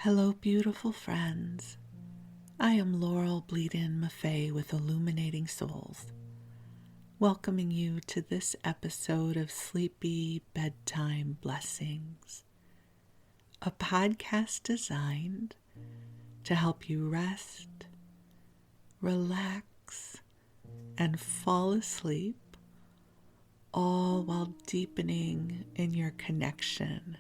Hello, beautiful friends. I am Laurel Bleadon-Maffei with Illuminating Souls, welcoming you to this episode of Sleepy Bedtime Blessings, a podcast designed to help you rest, relax, and fall asleep, all while deepening in your connection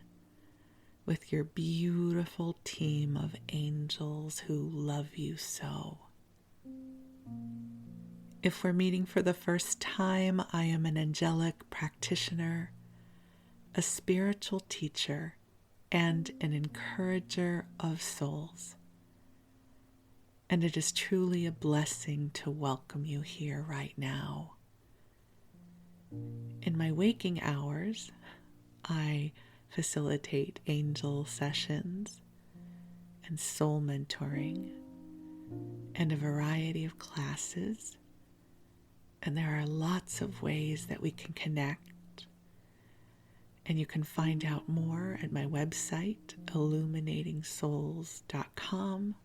with your beautiful team of angels who love you so. If we're meeting for the first time, I am an angelic practitioner, a spiritual teacher, and an encourager of souls. And it is truly a blessing to welcome you here right now. In my waking hours, I facilitate angel sessions and soul mentoring and a variety of classes. And there are lots of ways that we can connect. And you can find out more at my website, illuminatingsouls.com,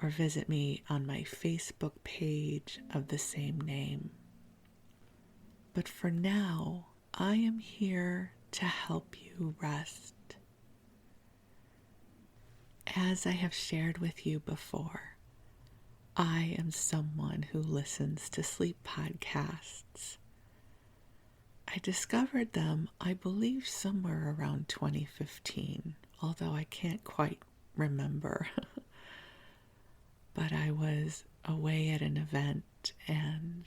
or visit me on my Facebook page of the same name. But for now, I am here to help you rest. As I have shared with you before, I am someone who listens to sleep podcasts. I discovered them, I believe, somewhere around 2015, although I can't quite remember. But I was away at an event, and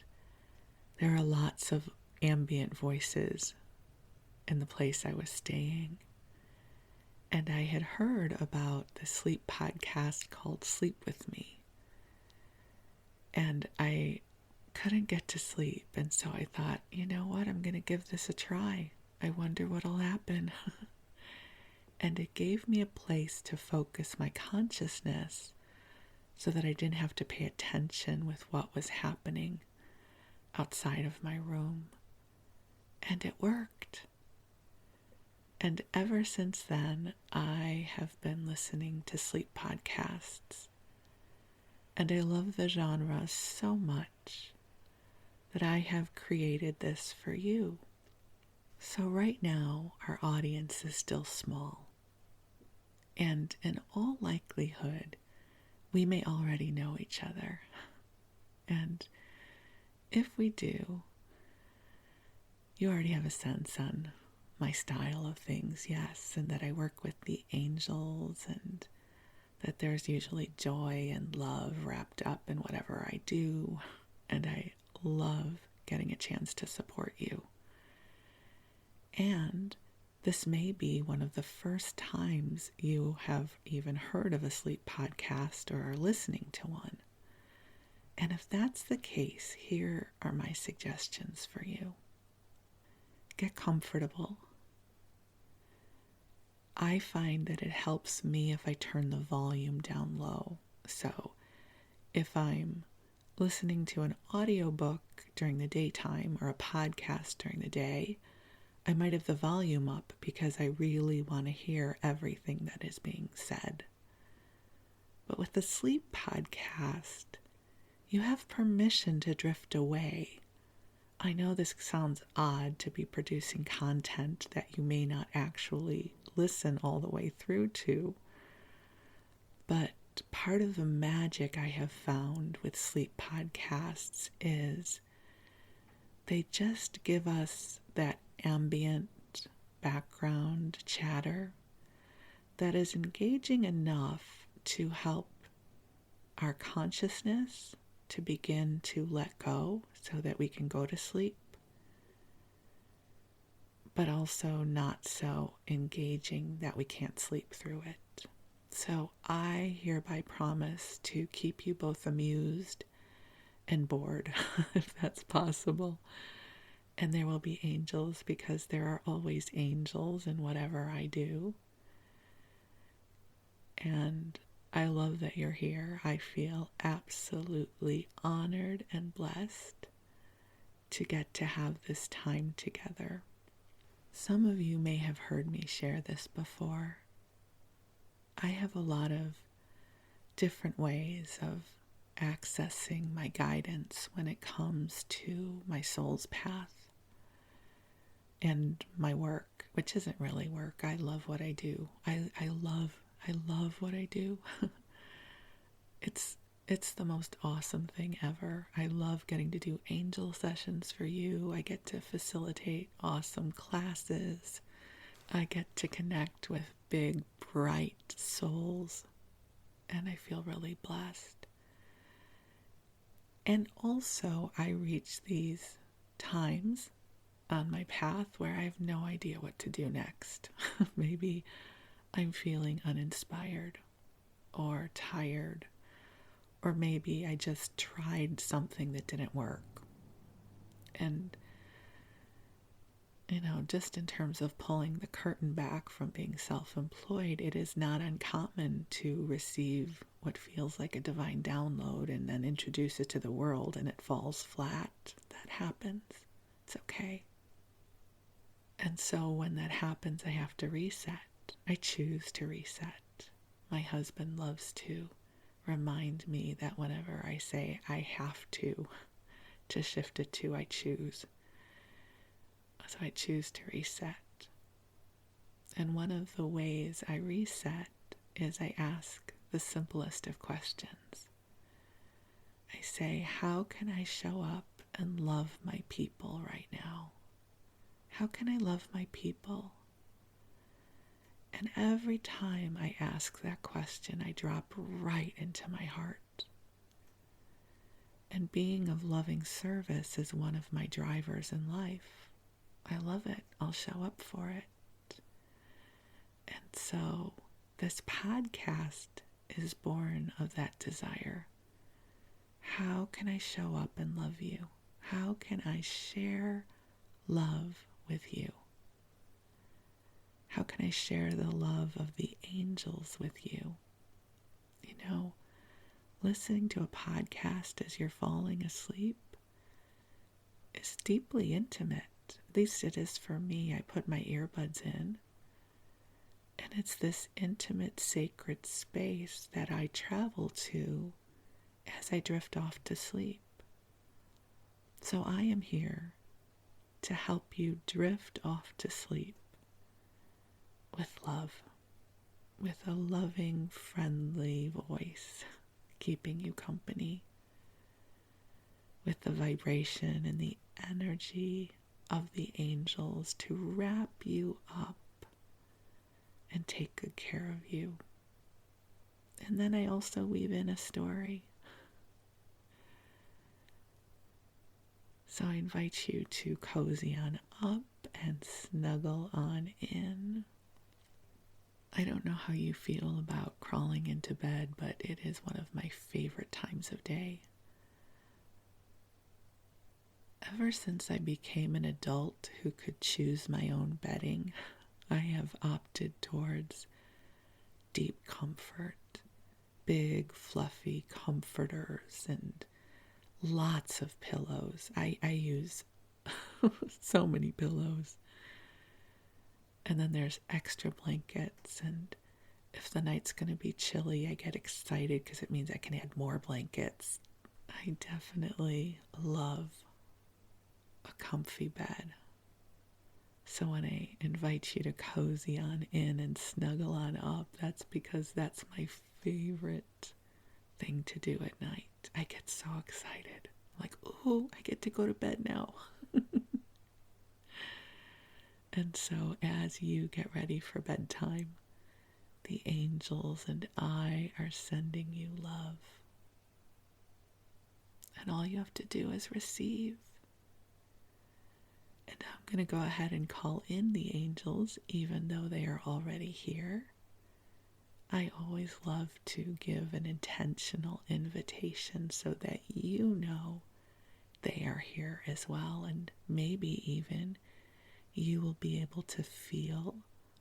there are lots of ambient voices in the place I was staying. And I had heard about the sleep podcast called Sleep With Me. And I couldn't get to sleep. And so I thought, you know what? I'm going to give this a try. I wonder what'll happen. And it gave me a place to focus my consciousness so that I didn't have to pay attention with what was happening outside of my room. And it worked. And ever since then, I have been listening to sleep podcasts. And I love the genre so much that I have created this for you. So right now, our audience is still small. And in all likelihood, we may already know each other. And if we do, you already have a sense on my style of things, yes, and that I work with the angels, and that there's usually joy and love wrapped up in whatever I do, and I love getting a chance to support you. And this may be one of the first times you have even heard of a sleep podcast or are listening to one. And if that's the case, here are my suggestions for you. Get comfortable. I find that it helps me if I turn the volume down low. So if I'm listening to an audiobook during the daytime or a podcast during the day, I might have the volume up because I really want to hear everything that is being said. But with the sleep podcast, you have permission to drift away. I know this sounds odd to be producing content that you may not actually listen all the way through to, but part of the magic I have found with sleep podcasts is they just give us that ambient background chatter that is engaging enough to help our consciousness to begin to let go so that we can go to sleep, but also not so engaging that we can't sleep through it. So I hereby promise to keep you both amused and bored, if that's possible. And there will be angels because there are always angels in whatever I do. And I love that you're here. I feel absolutely honored and blessed to get to have this time together. Some of you may have heard me share this before. I have a lot of different ways of accessing my guidance when it comes to my soul's path and my work, which isn't really work. I love what I do. I love what I do. It's the most awesome thing ever. I love getting to do angel sessions for you. I get to facilitate awesome classes. I get to connect with big, bright souls, and I feel really blessed. And also, I reach these times on my path where I have no idea what to do next. Maybe I'm feeling uninspired or tired, or maybe I just tried something that didn't work. And, just in terms of pulling the curtain back from being self-employed, it is not uncommon to receive what feels like a divine download and then introduce it to the world and it falls flat. That happens. It's okay. And so when that happens, I have to reset. I choose to reset. My husband loves to remind me that whenever I say I have to shift it to I choose. So I choose to reset. And one of the ways I reset is I ask the simplest of questions. I say, how can I show up and love my people right now? How can I love my people? And every time I ask that question, I drop right into my heart. And being of loving service is one of my drivers in life. I love it. I'll show up for it. And so this podcast is born of that desire. How can I show up and love you? How can I share love with you? How can I share the love of the angels with you? Listening to a podcast as you're falling asleep is deeply intimate. At least it is for me. I put my earbuds in, and it's this intimate, sacred space that I travel to as I drift off to sleep. So I am here to help you drift off to sleep with love, with a loving, friendly voice, keeping you company, with the vibration and the energy of the angels to wrap you up and take good care of you. And then I also weave in a story. So I invite you to cozy on up and snuggle on in. I don't know how you feel about crawling into bed, but it is one of my favorite times of day. Ever since I became an adult who could choose my own bedding, I have opted towards deep comfort, big fluffy comforters, and lots of pillows. I use so many pillows. And then there's extra blankets, and if the night's going to be chilly, I get excited because it means I can add more blankets. I definitely love a comfy bed. So when I invite you to cozy on in and snuggle on up, that's because that's my favorite thing to do at night. I get so excited. I'm like, ooh, I get to go to bed now. And so as you get ready for bedtime, the angels and I are sending you love. And all you have to do is receive. And I'm going to go ahead and call in the angels, even though they are already here. I always love to give an intentional invitation so that you know they are here as well, and maybe even you will be able to feel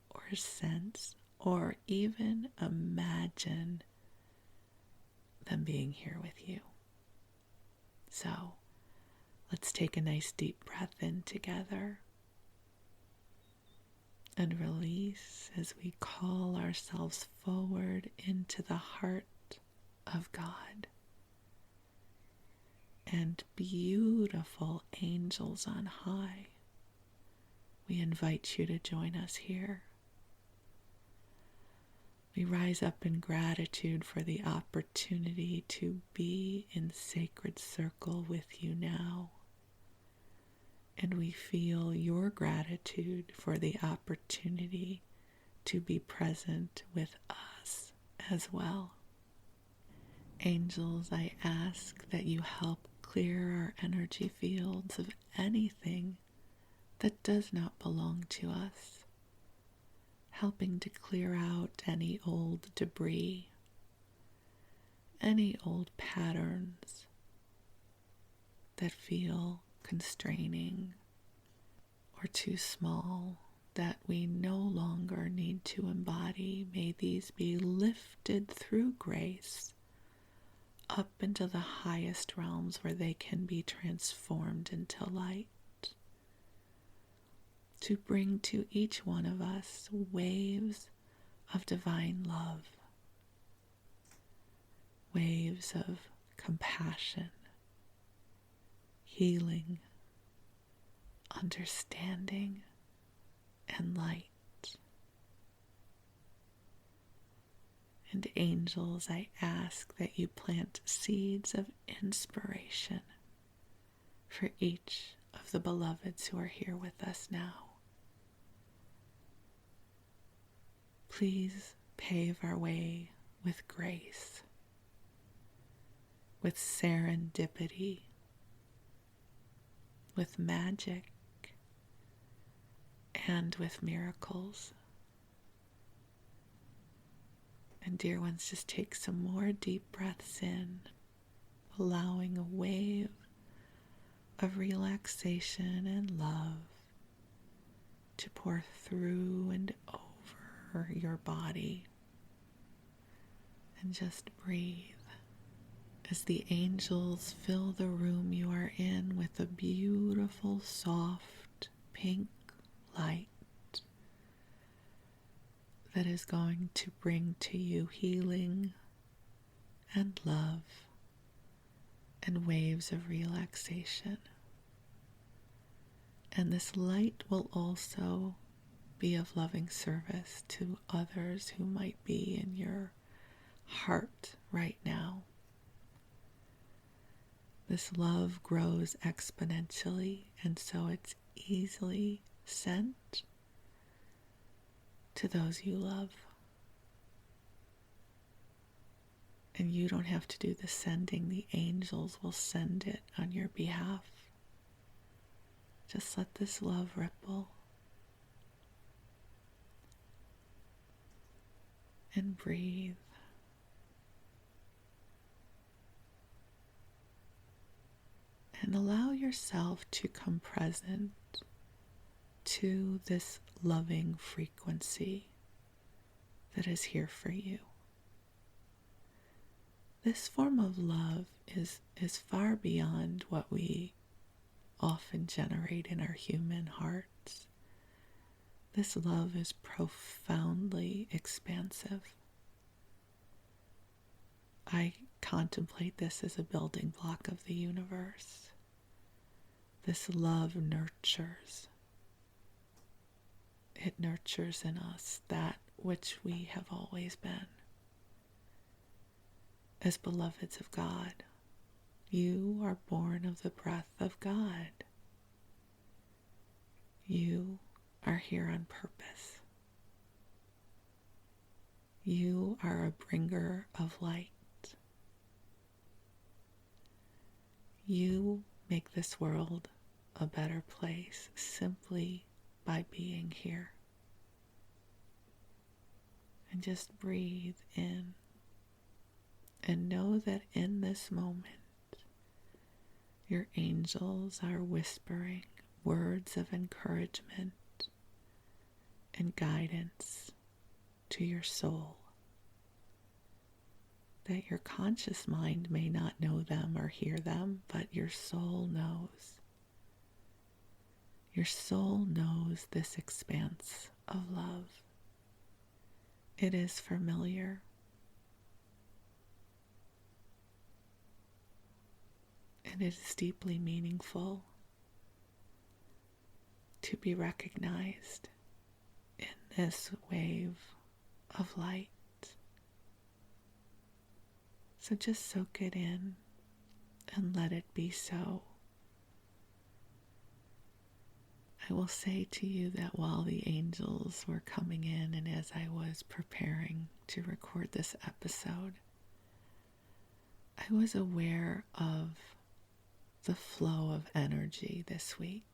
or sense or even imagine them being here with you. So let's take a nice deep breath in together. and release as we call ourselves forward into the heart of God. And beautiful angels on high, we invite you to join us here. We rise up in gratitude for the opportunity to be in sacred circle with you now. And we feel your gratitude for the opportunity to be present with us as well. Angels, I ask that you help clear our energy fields of anything that does not belong to us, helping to clear out any old debris, any old patterns that feel constraining or too small that we no longer need to embody. May these be lifted through grace up into the highest realms where they can be transformed into light, to bring to each one of us waves of divine love, waves of compassion, healing, understanding, and light. And angels, I ask that you plant seeds of inspiration for each of the beloveds who are here with us now. Please pave our way with grace, with serendipity, with magic, and with miracles. And dear ones, just take some more deep breaths in, allowing a wave of relaxation and love to pour through and over your body. And just breathe as the angels fill the room you are in with a beautiful, soft, pink light that is going to bring to you healing and love and waves of relaxation. And this light will also be of loving service to others who might be in your heart right now. This love grows exponentially, and so it's easily sent to those you love. And you don't have to do the sending. The angels will send it on your behalf. Just let this love ripple. And breathe. And allow yourself to come present to this loving frequency that is here for you. This form of love is far beyond what we often generate in our human hearts. This love is profoundly expansive. I contemplate this as a building block of the universe. This love nurtures. It nurtures in us that which we have always been. As beloveds of God, you are born of the breath of God. You are here on purpose. You are a bringer of light. You make this world a better place simply by being here. And just breathe in and know that in this moment, your angels are whispering words of encouragement and guidance to your soul. That your conscious mind may not know them or hear them, but your soul knows. Your soul knows this expanse of love. It is familiar. And it is deeply meaningful to be recognized in this wave of light. So just soak it in and let it be so. I will say to you that while the angels were coming in and as I was preparing to record this episode, I was aware of the flow of energy this week.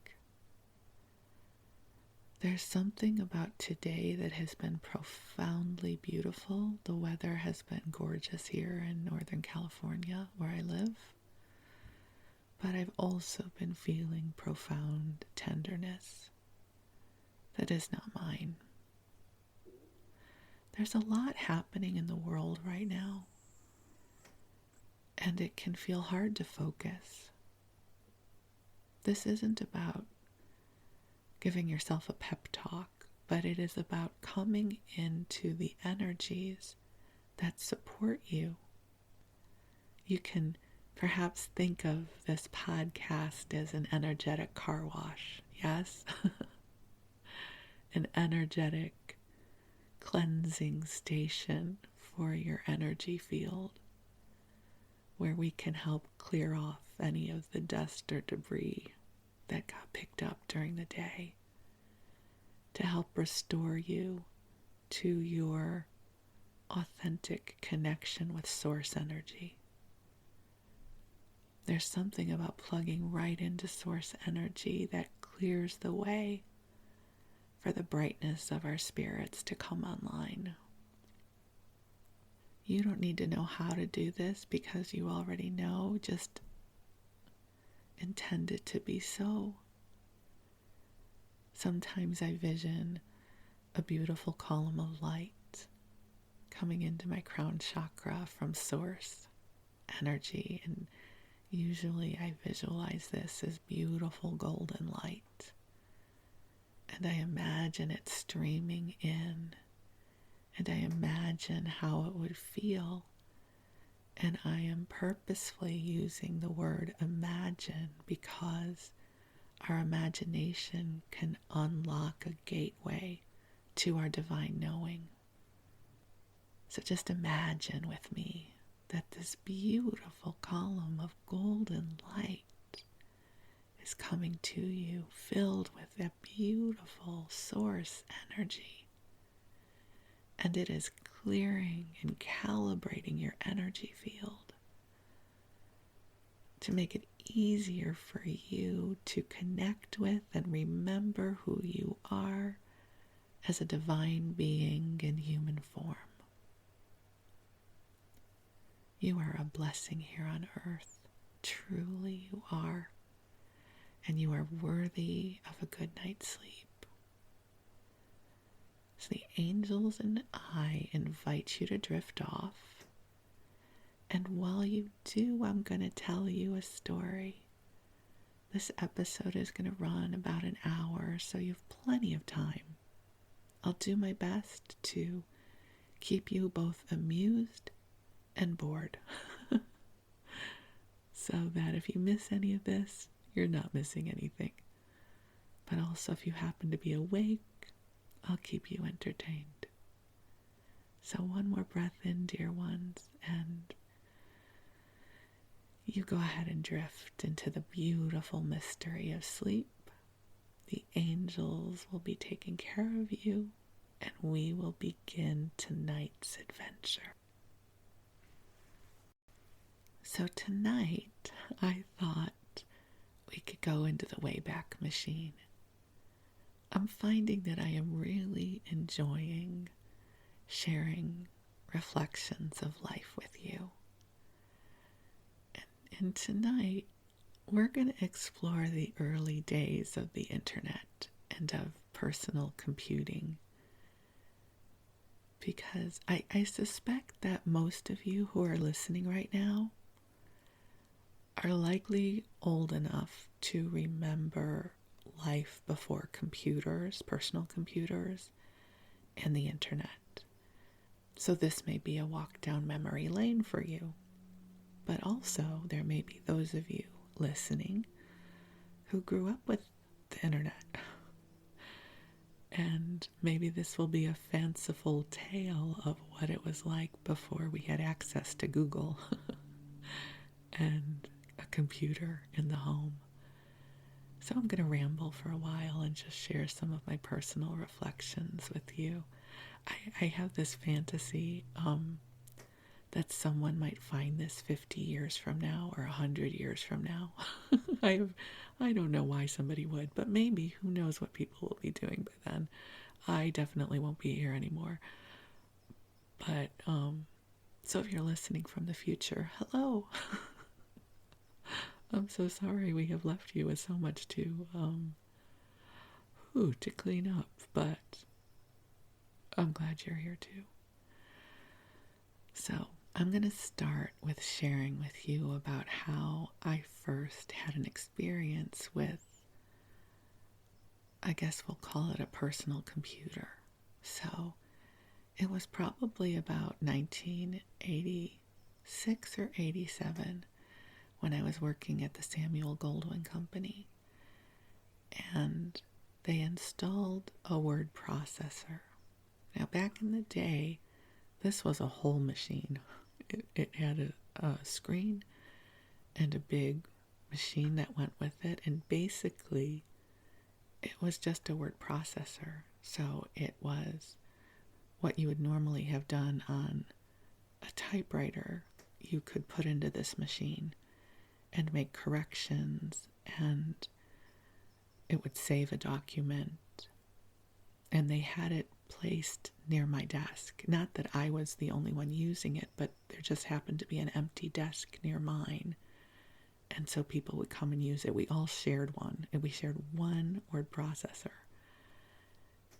There's something about today that has been profoundly beautiful. The weather has been gorgeous here in Northern California, where I live. But I've also been feeling profound tenderness that is not mine. There's a lot happening in the world right now, and it can feel hard to focus. This isn't about giving yourself a pep talk, but it is about coming into the energies that support you. You can perhaps think of this podcast as an energetic car wash, yes? An energetic cleansing station for your energy field, where we can help clear off any of the dust or debris that got picked up during the day, to help restore you to your authentic connection with source energy. There's something about plugging right into source energy that clears the way for the brightness of our spirits to come online. You don't need to know how to do this because you already know, just intend it to be so. Sometimes I vision a beautiful column of light coming into my crown chakra from source energy, and usually I visualize this as beautiful golden light, and I imagine it streaming in, and I imagine how it would feel. And I am purposefully using the word imagine because our imagination can unlock a gateway to our divine knowing. So just imagine with me that this beautiful column of golden light is coming to you, filled with that beautiful source energy. And it is clearing and calibrating your energy field to make it easier for you to connect with and remember who you are as a divine being in human form. You are a blessing here on earth. Truly you are. And you are worthy of a good night's sleep. So the angels and I invite you to drift off. And while you do, I'm going to tell you a story. This episode is going to run about an hour, so you have plenty of time. I'll do my best to keep you both amused and bored. So that if you miss any of this, you're not missing anything. But also if you happen to be awake, I'll keep you entertained. So one more breath in, dear ones, and you go ahead and drift into the beautiful mystery of sleep. The angels will be taking care of you, and we will begin tonight's adventure. So tonight, I thought we could go into the Wayback Machine. I'm finding that I am really enjoying sharing reflections of life with you. And tonight, we're going to explore the early days of the internet and of personal computing. Because I suspect that most of you who are listening right now are likely old enough to remember life before computers, personal computers, and the internet. So this may be a walk down memory lane for you. But also, there may be those of you listening who grew up with the internet. And maybe this will be a fanciful tale of what it was like before we had access to Google and a computer in the home. So I'm going to ramble for a while and just share some of my personal reflections with you. I have this fantasy that someone might find this 50 years from now or 100 years from now. I don't know why somebody would, but maybe, who knows what people will be doing by then. I definitely won't be here anymore. But, so if you're listening from the future, hello. I'm so sorry we have left you with so much to clean up, but I'm glad you're here too. So, I'm going to start with sharing with you about how I first had an experience with, I guess we'll call it a personal computer. So it was probably about 1986 or 87 when I was working at the Samuel Goldwyn Company. And they installed a word processor. Now, back in the day, this was a whole machine. It had a screen and a big machine that went with it, and basically it was just a word processor. So it was what you would normally have done on a typewriter, you could put into this machine and make corrections, and it would save a document. And they had it placed near my desk. Not that I was the only one using it, but there just happened to be an empty desk near mine. And so people would come and use it. We all shared one, and we shared one word processor.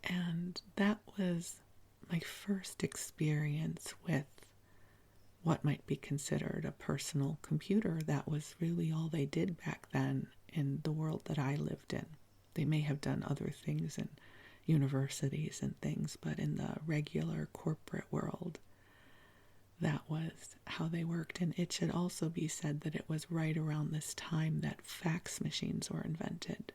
And that was my first experience with what might be considered a personal computer. That was really all they did back then in the world that I lived in. They may have done other things in universities and things, but in the regular corporate world, that was how they worked. And it should also be said that it was right around this time that fax machines were invented.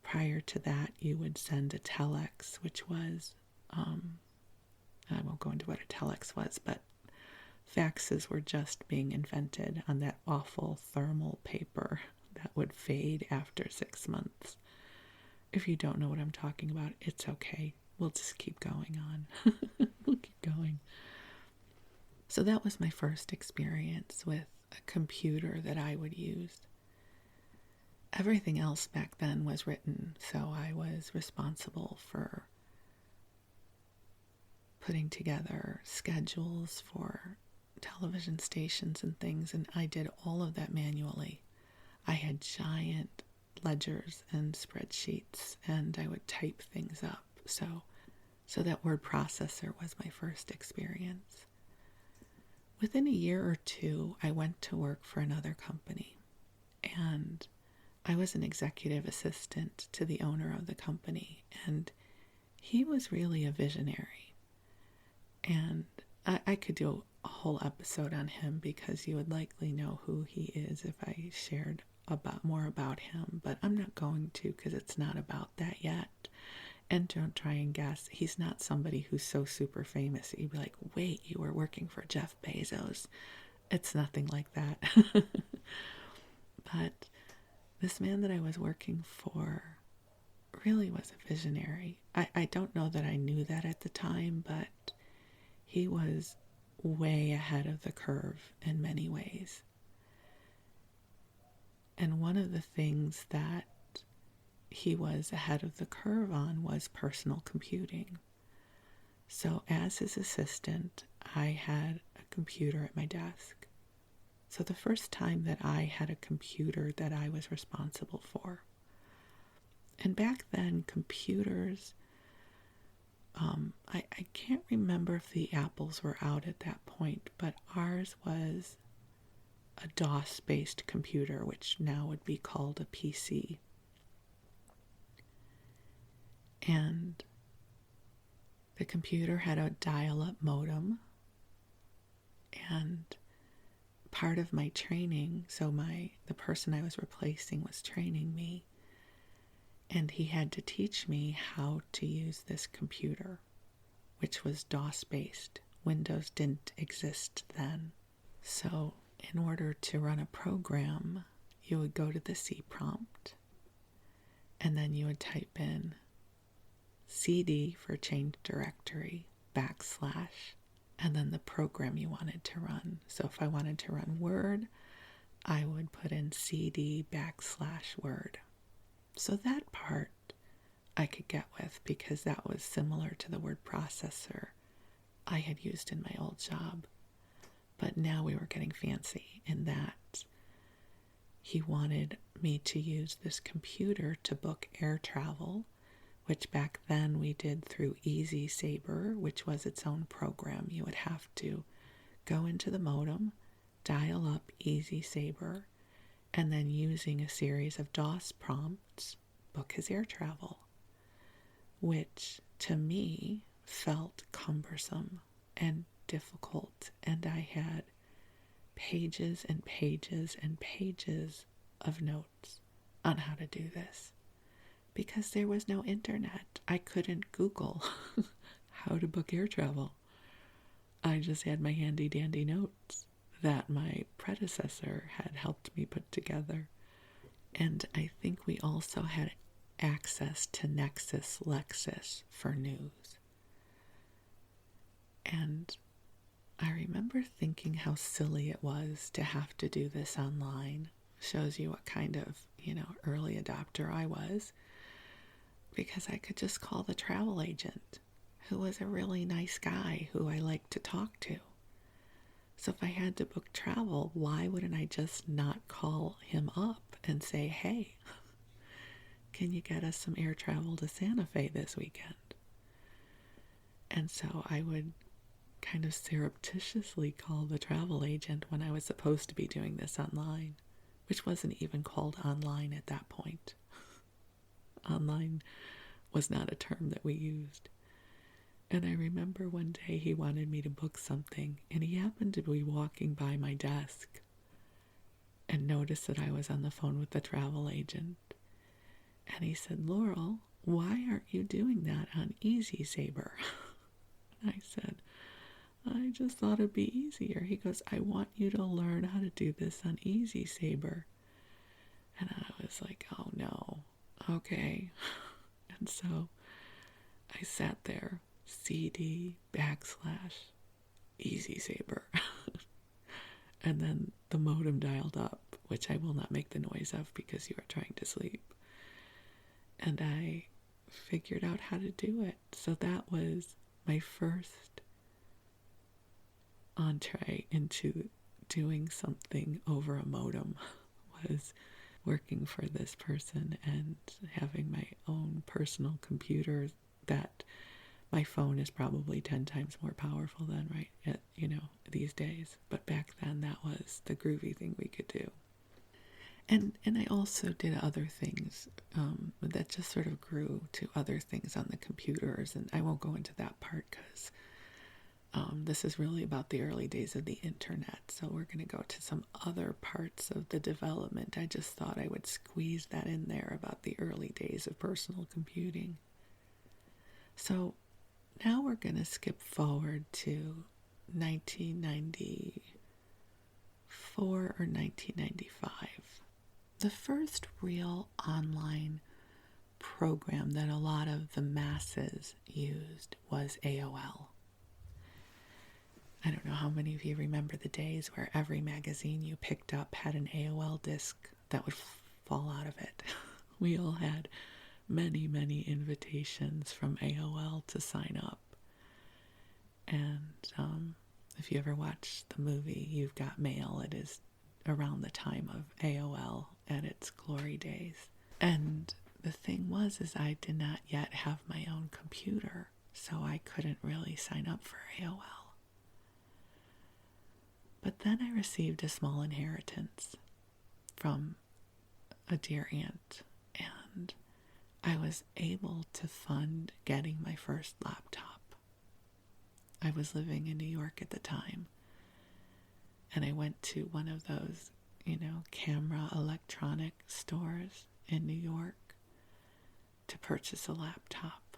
Prior to that, you would send a telex, which was, I won't go into what a telex was, but faxes were just being invented on that awful thermal paper that would fade after 6 months. If you don't know what I'm talking about, it's okay. We'll just keep going on. We'll keep going. So that was my first experience with a computer that I would use. Everything else back then was written, so I was responsible for putting together schedules for television stations and things, and I did all of that manually. I had giant ledgers and spreadsheets, and I would type things up. So that word processor was my first experience. Within a year or two, I went to work for another company, and I was an executive assistant to the owner of the company, and he was really a visionary. And I could do a whole episode on him because you would likely know who he is if I shared more about him, but I'm not going to because it's not about that yet. And don't try and guess. He's not somebody who's so super famous that you'd be like, wait, you were working for Jeff Bezos. It's nothing like that. But this man that I was working for really was a visionary. I don't know that I knew that at the time, but he was way ahead of the curve in many ways. And one of the things that he was ahead of the curve on was personal computing. So as his assistant, I had a computer at my desk. So the first time that I had a computer that I was responsible for. And back then, computers, I can't remember if the Apples were out at that point, but ours was a DOS-based computer, which now would be called a PC. And the computer had a dial-up modem, and part of my training, so the person I was replacing was training me, and he had to teach me how to use this computer, which was DOS-based. Windows didn't exist then. So in order to run a program, you would go to the C prompt, and then you would type in CD for change directory, /, and then the program you wanted to run. So if I wanted to run Word, I would put in CD /Word. So that part I could get with because that was similar to the word processor I had used in my old job. But now we were getting fancy in that he wanted me to use this computer to book air travel, which back then we did through Easy Saber, which was its own program. You would have to go into the modem, dial up Easy Saber, and then using a series of DOS prompts, book his air travel, which to me felt cumbersome and difficult, and I had pages and pages and pages of notes on how to do this. Because there was no internet. I couldn't Google how to book air travel. I just had my handy dandy notes that my predecessor had helped me put together. And I think we also had access to Nexus Lexis for news. And I remember thinking how silly it was to have to do this online. Shows you what kind of, early adopter I was. Because I could just call the travel agent, who was a really nice guy who I liked to talk to. So if I had to book travel, why wouldn't I just not call him up and say, hey, can you get us some air travel to Santa Fe this weekend? And so I would kind of surreptitiously call the travel agent when I was supposed to be doing this online, which wasn't even called online at that point. Online was not a term that we used. And I remember one day he wanted me to book something, and he happened to be walking by my desk and noticed that I was on the phone with the travel agent. And he said, Laurel, why aren't you doing that on Easy Saber? And I said, I just thought it'd be easier. He goes, I want you to learn how to do this on Easy Saber. And I was like, oh no, okay. And so I sat there, CD / Easy Saber. And then the modem dialed up, which I will not make the noise of because you are trying to sleep. And I figured out how to do it. So that was my first entree into doing something over a modem, was working for this person and having my own personal computer that my phone is probably 10 times more powerful than these days. But back then that was the groovy thing we could do. And I also did other things that just sort of grew to other things on the computers, and I won't go into that part because this is really about the early days of the internet, so we're going to go to some other parts of the development. I just thought I would squeeze that in there about the early days of personal computing. So now we're going to skip forward to 1994 or 1995. The first real online program that a lot of the masses used was AOL. I don't know how many of you remember the days where every magazine you picked up had an AOL disc that would fall out of it. We all had many, many invitations from AOL to sign up. And if you ever watched the movie You've Got Mail, it is around the time of AOL at its glory days. And the thing was I did not yet have my own computer, so I couldn't really sign up for AOL. But then I received a small inheritance from a dear aunt, and I was able to fund getting my first laptop. I was living in New York at the time, and I went to one of those, camera electronic stores in New York to purchase a laptop.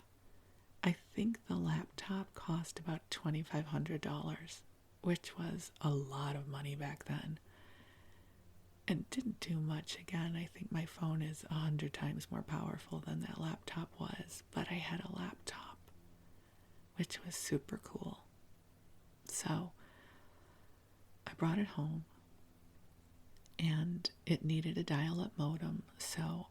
I think the laptop cost about $2,500, which was a lot of money back then. And didn't do much. Again, I think my phone is 100 times more powerful than that laptop was, but I had a laptop, which was super cool. So I brought it home, and it needed a dial-up modem, so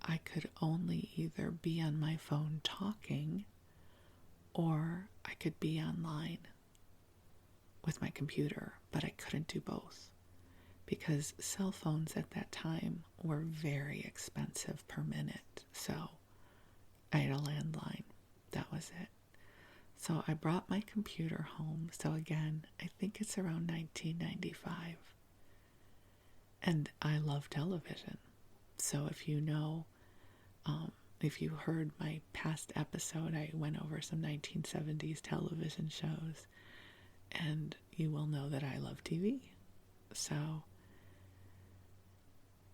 I could only either be on my phone talking, or I could be online with my computer, but I couldn't do both because cell phones at that time were very expensive per minute. So I had a landline. That was it. So I brought my computer home. So again, I think it's around 1995. And I love television. So if you know, if you heard my past episode, I went over some 1970s television shows, and you will know that I love TV. So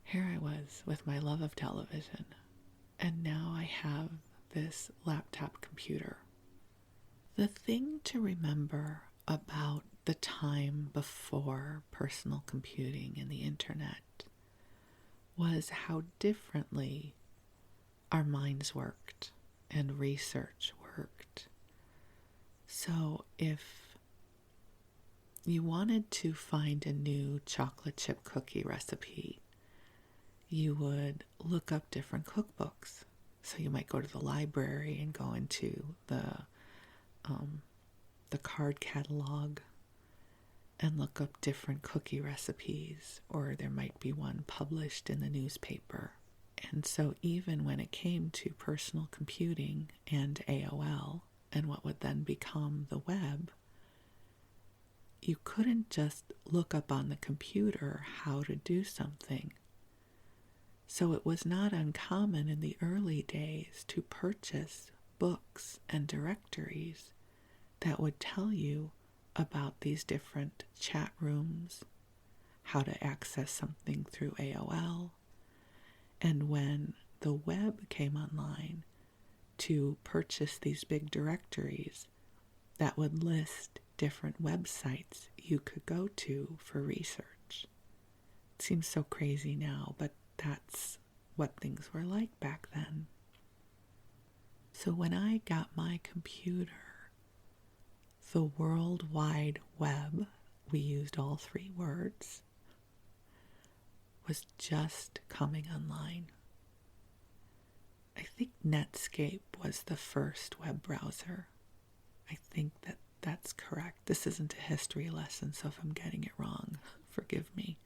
here I was with my love of television, and now I have this laptop computer. The thing to remember about the time before personal computing and the internet was how differently our minds worked and research worked. So if you wanted to find a new chocolate chip cookie recipe, you would look up different cookbooks. So you might go to the library and go into the card catalog and look up different cookie recipes, or there might be one published in the newspaper. And so even when it came to personal computing and AOL and what would then become the web, you couldn't just look up on the computer how to do something. So it was not uncommon in the early days to purchase books and directories that would tell you about these different chat rooms, how to access something through AOL, and when the web came online, to purchase these big directories that would list different websites you could go to for research. It seems so crazy now, but that's what things were like back then. So when I got my computer, the World Wide Web, we used all three words, was just coming online. I think Netscape was the first web browser. I think that's correct. This isn't a history lesson, so if I'm getting it wrong, forgive me.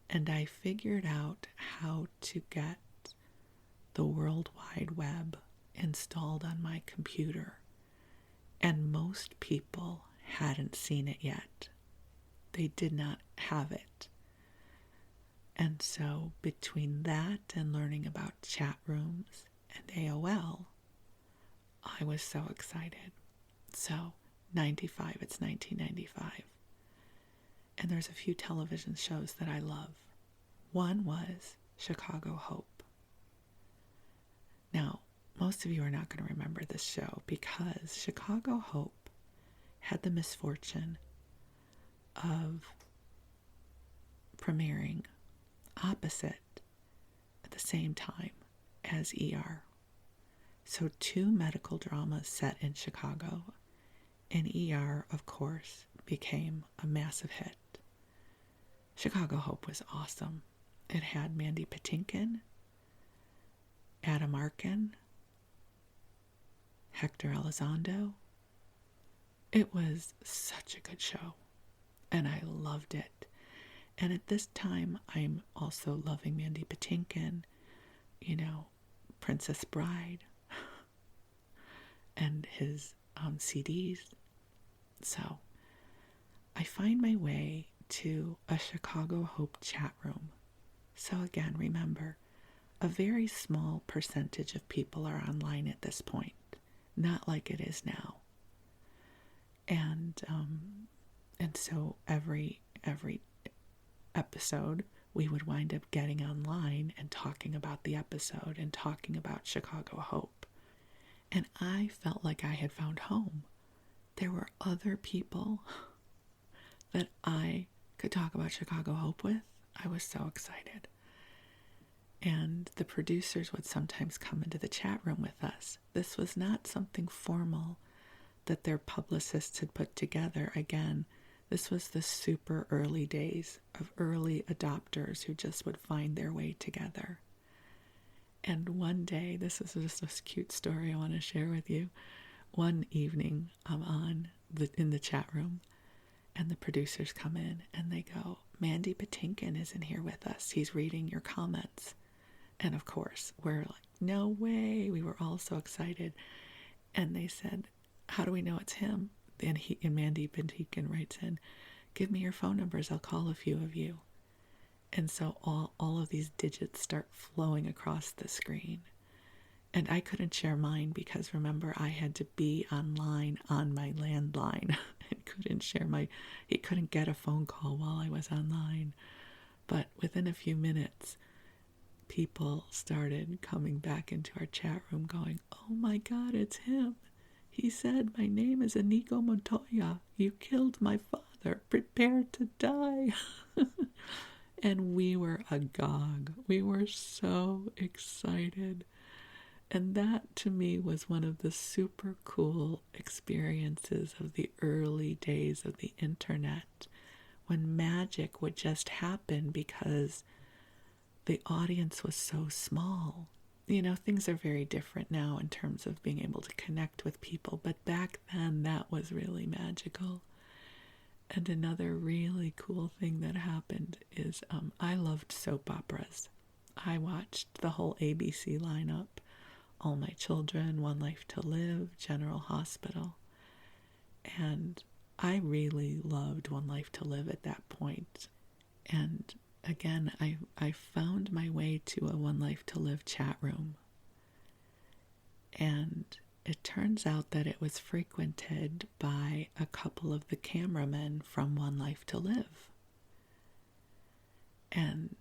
And I figured out how to get the World Wide Web installed on my computer. And most people hadn't seen it yet. They did not have it. And so between that and learning about chat rooms and AOL, I was so excited. So 95, it's 1995. And there's a few television shows that I love. One was Chicago Hope. Now, most of you are not going to remember this show because Chicago Hope had the misfortune of premiering opposite at the same time as ER. So two medical dramas set in Chicago, and ER, of course, became a massive hit. Chicago Hope was awesome. It had Mandy Patinkin, Adam Arkin, Hector Elizondo. It was such a good show, and I loved it. And at this time, I'm also loving Mandy Patinkin, Princess Bride, and his CDs. So I find my way to a Chicago Hope chat room. So again, remember, a very small percentage of people are online at this point, not like it is now. And so every episode, we would wind up getting online and talking about the episode and talking about Chicago Hope. And I felt like I had found home. There were other people that I could talk about Chicago Hope with. I was so excited. And the producers would sometimes come into the chat room with us. This was not something formal that their publicists had put together. Again, this was the super early days of early adopters who just would find their way together. And one day, this is just a cute story I want to share with you. One evening, I'm in the chat room, and the producers come in, and they go, Mandy Patinkin is in here with us. He's reading your comments. And of course, we're like, no way. We were all so excited. And they said, how do we know it's him? And Mandy Patinkin writes in, give me your phone numbers. I'll call a few of you. And so all of these digits start flowing across the screen. And I couldn't share mine because, remember, I had to be online on my landline. He couldn't get a phone call while I was online. But within a few minutes, people started coming back into our chat room going, oh my God, it's him. He said, my name is Inigo Montoya. You killed my father. Prepare to die. And we were agog. We were so excited. And that, to me, was one of the super cool experiences of the early days of the internet, when magic would just happen because the audience was so small. You know, things are very different now in terms of being able to connect with people, but back then that was really magical. And another really cool thing that happened is I loved soap operas. I watched the whole ABC lineup, All My Children, One Life to Live, General Hospital. And I really loved One Life to Live at that point. And again, I found my way to a One Life to Live chat room. And it turns out that it was frequented by a couple of the cameramen from One Life to Live. And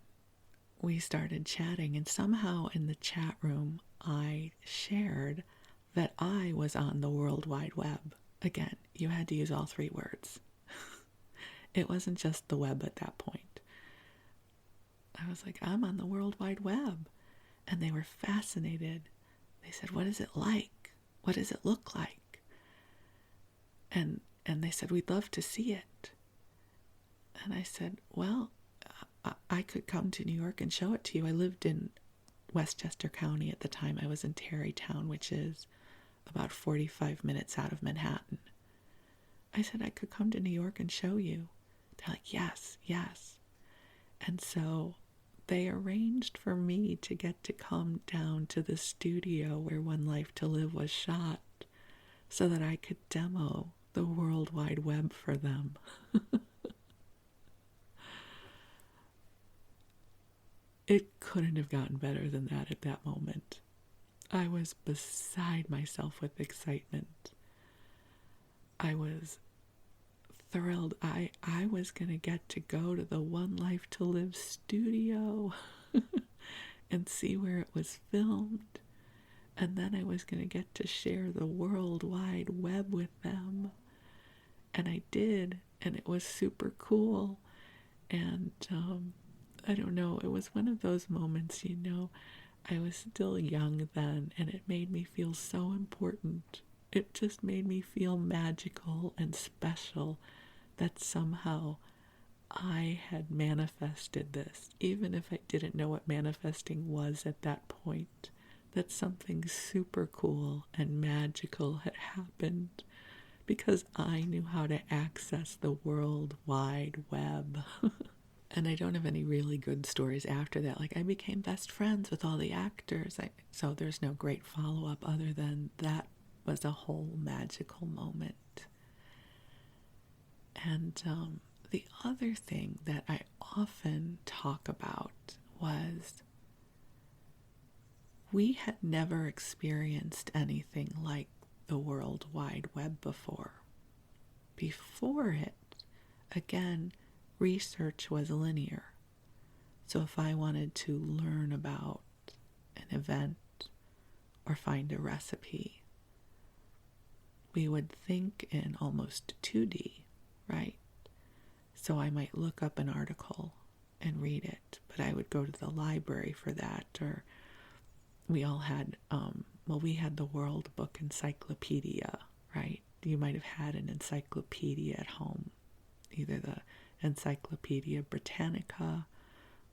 we started chatting, and somehow in the chat room, I shared that I was on the World Wide Web. Again, you had to use all three words. It wasn't just the web at that point. I was like, I'm on the World Wide Web. And they were fascinated. They said, what is it like? What does it look like? And they said, we'd love to see it. And I said, well, I could come to New York and show it to you. I lived in Westchester County at the time. I was in Tarrytown, which is about 45 minutes out of Manhattan. I said, I could come to New York and show you. They're like, yes, yes. And so they arranged for me to get to come down to the studio where One Life to Live was shot so that I could demo the World Wide Web for them. It couldn't have gotten better than that at that moment. I was beside myself with excitement. I was thrilled. I was going to get to go to the One Life to Live studio and see where it was filmed. And then I was going to get to share the World Wide Web with them. And I did, and it was super cool. And I don't know, it was one of those moments, you know, I was still young then, and it made me feel so important. It just made me feel magical and special that somehow I had manifested this, even if I didn't know what manifesting was at that point, that something super cool and magical had happened because I knew how to access the World Wide Web. And I don't have any really good stories after that. Like, I became best friends with all the actors. So there's no great follow-up other than that was a whole magical moment. And the other thing that I often talk about was we had never experienced anything like the World Wide Web before. Before it, again, research was linear. So if I wanted to learn about an event or find a recipe, we would think in almost 2D, right? So I might look up an article and read it, but I would go to the library for that, or we all had, we had the World Book Encyclopedia, right? You might have had an encyclopedia at home, either the Encyclopedia Britannica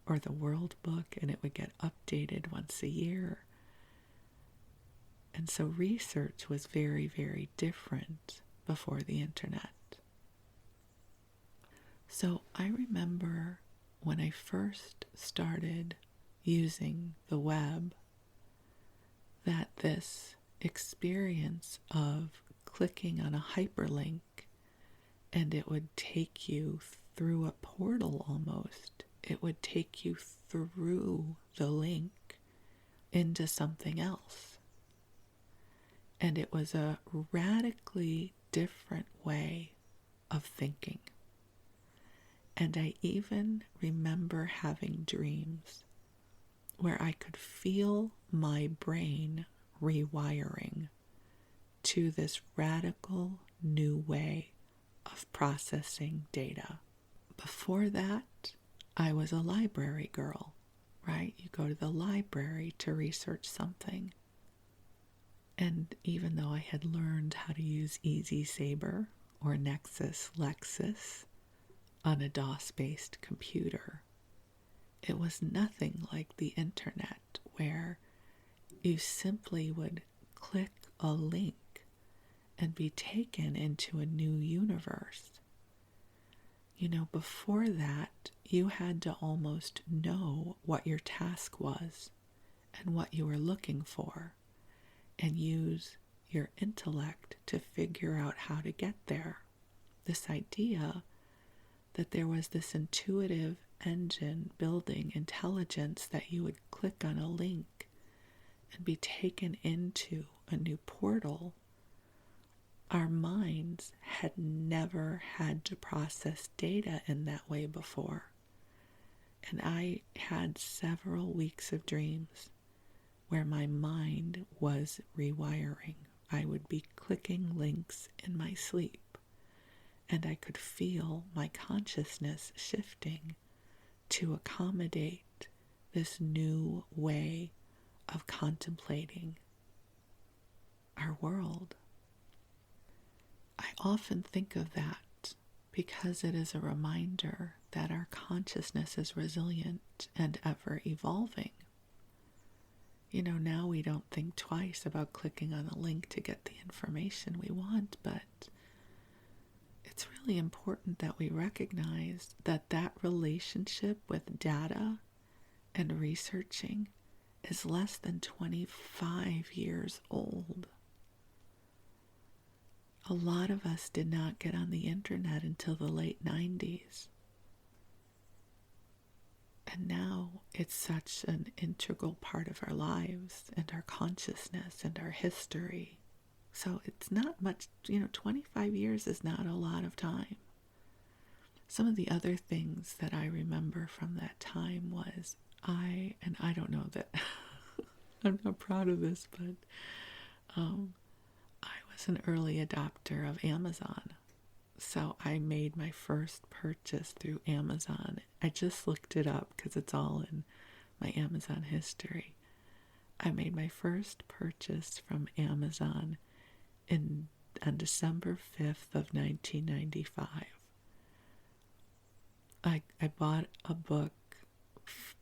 or the World Book, and it would get updated once a year. And so research was very, very different before the internet. So I remember when I first started using the web, that this experience of clicking on a hyperlink and it would take you through a portal almost. It would take you through the link into something else. And it was a radically different way of thinking. And I even remember having dreams where I could feel my brain rewiring to this radical new way of processing data. Before that, I was a library girl, right? You go to the library to research something. And even though I had learned how to use Easy Saber or Nexus Lexis on a DOS-based computer, it was nothing like the internet, where you simply would click a link and be taken into a new universe. You know, before that, you had to almost know what your task was and what you were looking for, and use your intellect to figure out how to get there. This idea that there was this intuitive engine building intelligence that you would click on a link and be taken into a new portal. Our minds had never had to process data in that way before. And I had several weeks of dreams where my mind was rewiring. I would be clicking links in my sleep, and I could feel my consciousness shifting to accommodate this new way of contemplating our world. I often think of that because it is a reminder that our consciousness is resilient and ever evolving. You know, now we don't think twice about clicking on a link to get the information we want, but it's really important that we recognize that that relationship with data and researching is less than 25 years old. A lot of us did not get on the internet until the late 90s. And now it's such an integral part of our lives and our consciousness and our history. So it's not much, 25 years is not a lot of time. Some of the other things that I remember from that time was I don't know that I'm not proud of this, but I was an early adopter of Amazon. So I made my first purchase through Amazon. I just looked it up because it's all in my Amazon history. I made my first purchase from Amazon on December 5th of 1995. I bought a book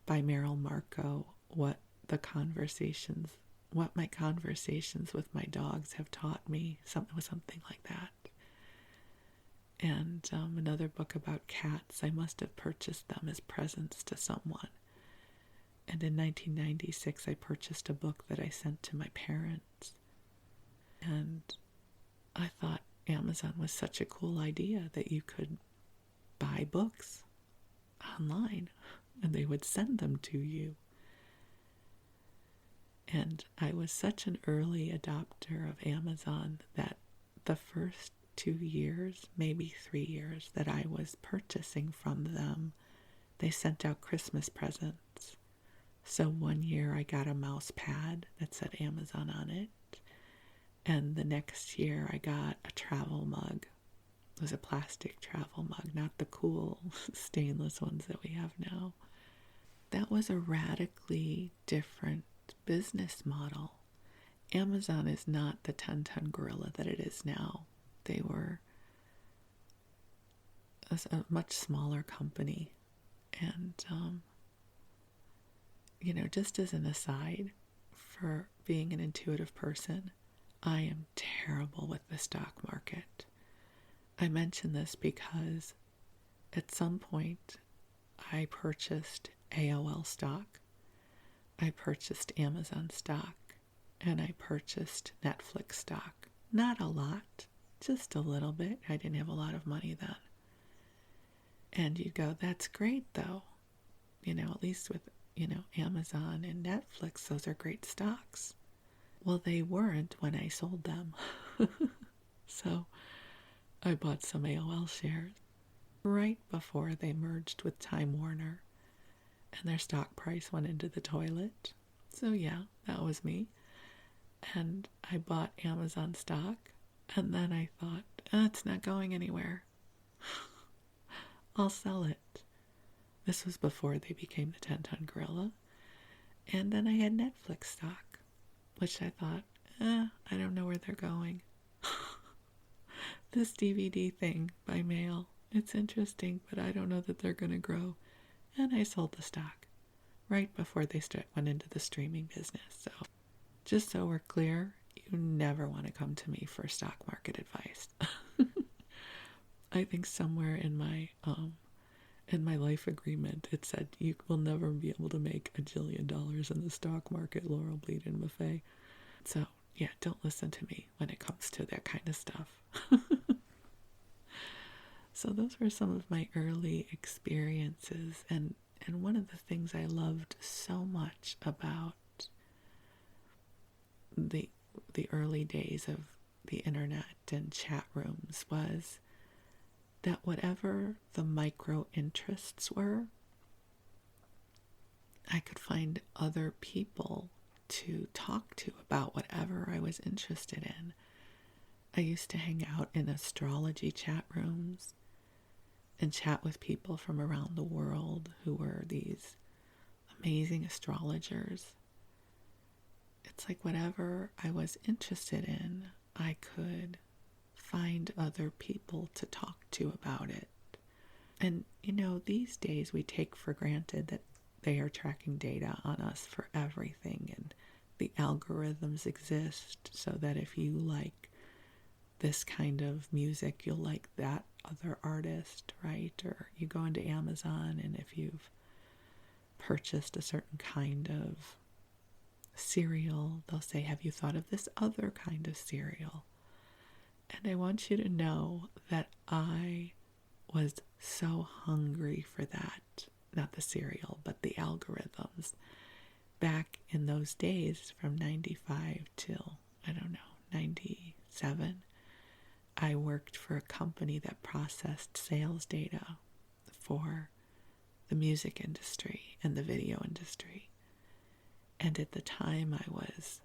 by Meryl Marco, what my conversations with my dogs have taught me, something like that. And another book about cats. I must have purchased them as presents to someone. And in 1996, I purchased a book that I sent to my parents. And I thought Amazon was such a cool idea that you could buy books online and they would send them to you. And I was such an early adopter of Amazon that the first 2 years, maybe 3 years, that I was purchasing from them, they sent out Christmas presents. So one year I got a mouse pad that said Amazon on it. And the next year I got a travel mug. It was a plastic travel mug, not the cool stainless ones that we have now. That was a radically different business model. Amazon is not the 10-ton gorilla that it is now. They were a much smaller company. And, just as an aside, for being an intuitive person, I am terrible with the stock market. I mention this because at some point I purchased AOL stock, I purchased Amazon stock, and I purchased Netflix stock. Not a lot, just a little bit. I didn't have a lot of money then. And you go, that's great though. At least with, Amazon and Netflix, those are great stocks. Well, they weren't when I sold them. So I bought some AOL shares right before they merged with Time Warner, and their stock price went into the toilet. So yeah, that was me. And I bought Amazon stock, and then I thought, it's not going anywhere. I'll sell it. This was before they became the 10-ton gorilla. And then I had Netflix stock, which I thought, I don't know where they're going. This DVD thing by mail, it's interesting, but I don't know that they're going to grow. And I sold the stock right before they went into the streaming business. So just so we're clear, you never want to come to me for stock market advice. I think somewhere in my life agreement, it said you will never be able to make $1 jillion in the stock market, Laurel Bleadon-Maffei. So yeah, don't listen to me when it comes to that kind of stuff. So those were some of my early experiences, and one of the things I loved so much about the early days of the internet and chat rooms was that whatever the micro interests were, I could find other people to talk to about whatever I was interested in. I used to hang out in astrology chat rooms and chat with people from around the world who were these amazing astrologers. It's like whatever I was interested in, I could find other people to talk to about it. And, these days we take for granted that they are tracking data on us for everything, and the algorithms exist so that if you like this kind of music, you'll like that other artist, right? Or you go into Amazon, and if you've purchased a certain kind of cereal, they'll say, have you thought of this other kind of cereal? And I want you to know that I was so hungry for that. Not the cereal, but the algorithms. Back in those days, from 95 till, 97, I worked for a company that processed sales data for the music industry and the video industry. And at the time, I was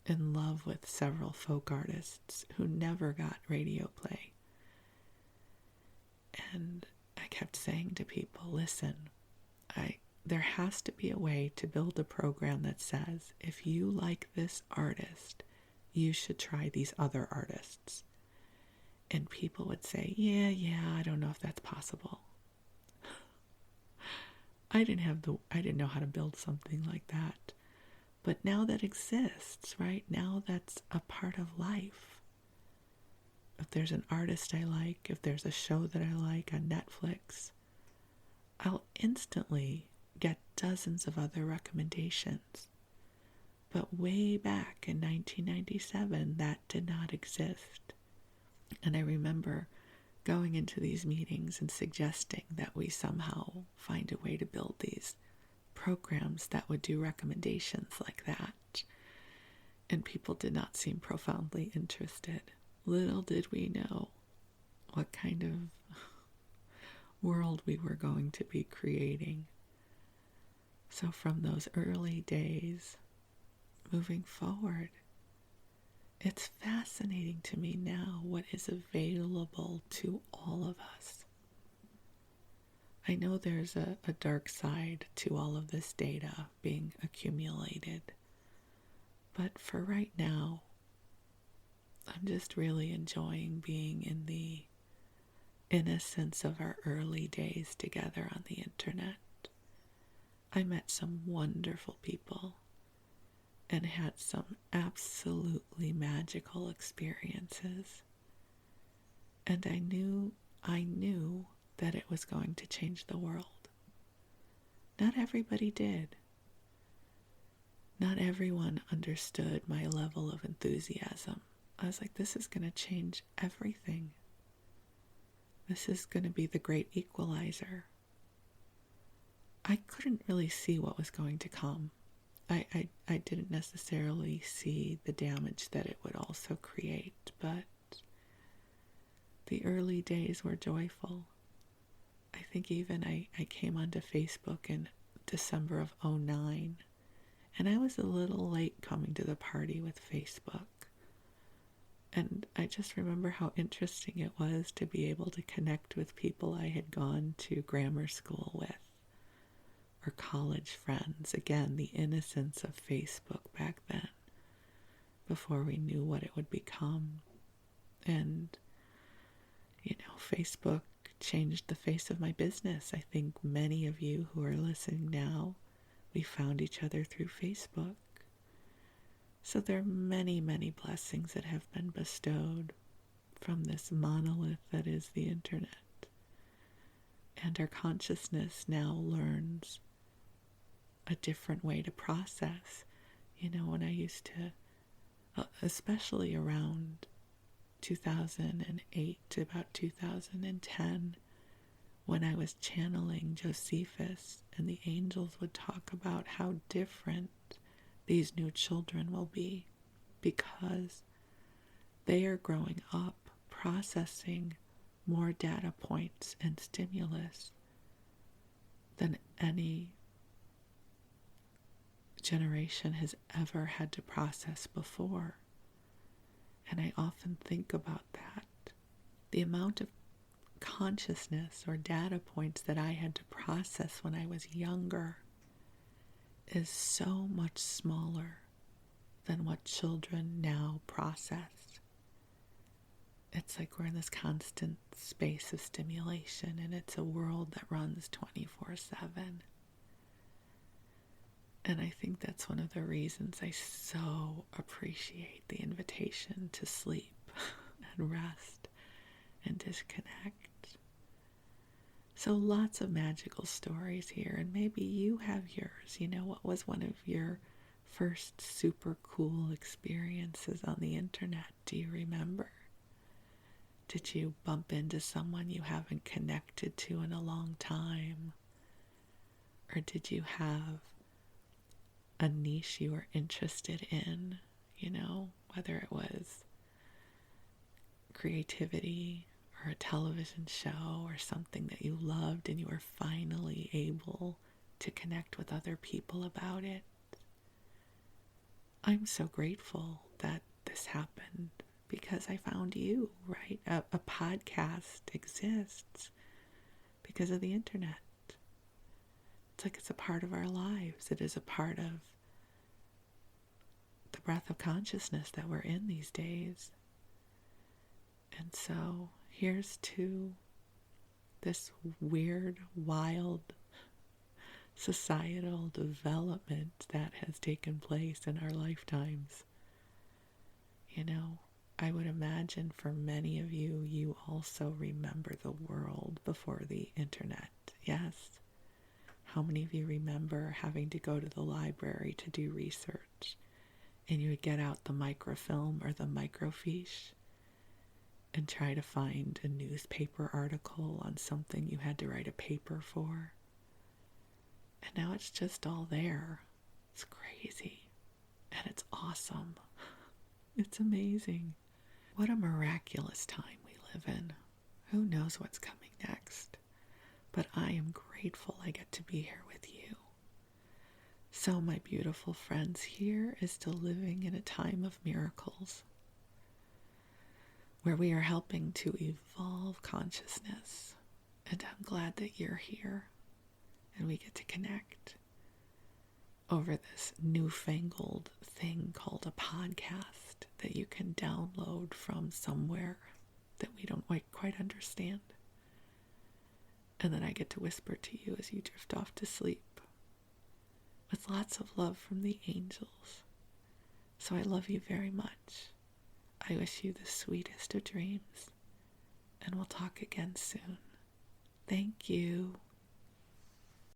in love with several folk artists who never got radio play. And I kept saying to people, listen, there has to be a way to build a program that says, if you like this artist, you should try these other artists. And people would say, yeah, I don't know if that's possible. I didn't know how to build something like that. But now that exists, right? Now that's a part of life. If there's an artist I like, if there's a show that I like on Netflix, I'll instantly get dozens of other recommendations. But way back in 1997, that did not exist. And I remember going into these meetings and suggesting that we somehow find a way to build these programs that would do recommendations like that, and people did not seem profoundly interested. Little did we know what kind of world we were going to be creating. So from those early days, moving forward, it's fascinating to me now what is available to all of us. I know there's a dark side to all of this data being accumulated, but for right now, I'm just really enjoying being in the innocence of our early days together on the internet. I met some wonderful people and had some absolutely magical experiences. And I knew that it was going to change the world. Not everybody did. Not everyone understood my level of enthusiasm. I was like, this is going to change everything. This is going to be the great equalizer. I couldn't really see what was going to come. I didn't necessarily see the damage that it would also create, but the early days were joyful. I think even I came onto Facebook in December of 2009, and I was a little late coming to the party with Facebook. And I just remember how interesting it was to be able to connect with people I had gone to grammar school with, or college friends. Again, the innocence of Facebook back then, before we knew what it would become. And, Facebook changed the face of my business. I think many of you who are listening now, we found each other through Facebook. So there are many, many blessings that have been bestowed from this monolith that is the internet. And our consciousness now learns a different way to process. When I used to, especially around 2008 to about 2010, when I was channeling Josephus, and the angels would talk about how different these new children will be, because they are growing up processing more data points and stimulus than any generation has ever had to process before. And I often think about that. The amount of consciousness or data points that I had to process when I was younger is so much smaller than what children now process. It's like we're in this constant space of stimulation, and it's a world that runs 24/7. And I think that's one of the reasons I so appreciate the invitation to sleep and rest and disconnect. So lots of magical stories here, and maybe you have yours. What was one of your first super cool experiences on the internet? Do you remember? Did you bump into someone you haven't connected to in a long time? Or did you have a niche you were interested in, whether it was creativity or a television show or something that you loved and you were finally able to connect with other people about it. I'm so grateful that this happened because I found you, right? A podcast exists because of the internet. It's like it's a part of our lives. It is a part of the breath of consciousness that we're in these days. And so here's to this weird, wild societal development that has taken place in our lifetimes. I would imagine for many of you, you also remember the world before the internet. Yes. How many of you remember having to go to the library to do research, and you would get out the microfilm or the microfiche and try to find a newspaper article on something you had to write a paper for? And now it's just all there. It's crazy. And it's awesome. It's amazing. What a miraculous time we live in. Who knows what's coming next? But I am grateful I get to be here with you. So, my beautiful friends, here is to living in a time of miracles, where we are helping to evolve consciousness. And I'm glad that you're here and we get to connect over this newfangled thing called a podcast that you can download from somewhere that we don't quite understand. And then I get to whisper to you as you drift off to sleep with lots of love from the angels. So I love you very much. I wish you the sweetest of dreams, and we'll talk again soon. Thank you.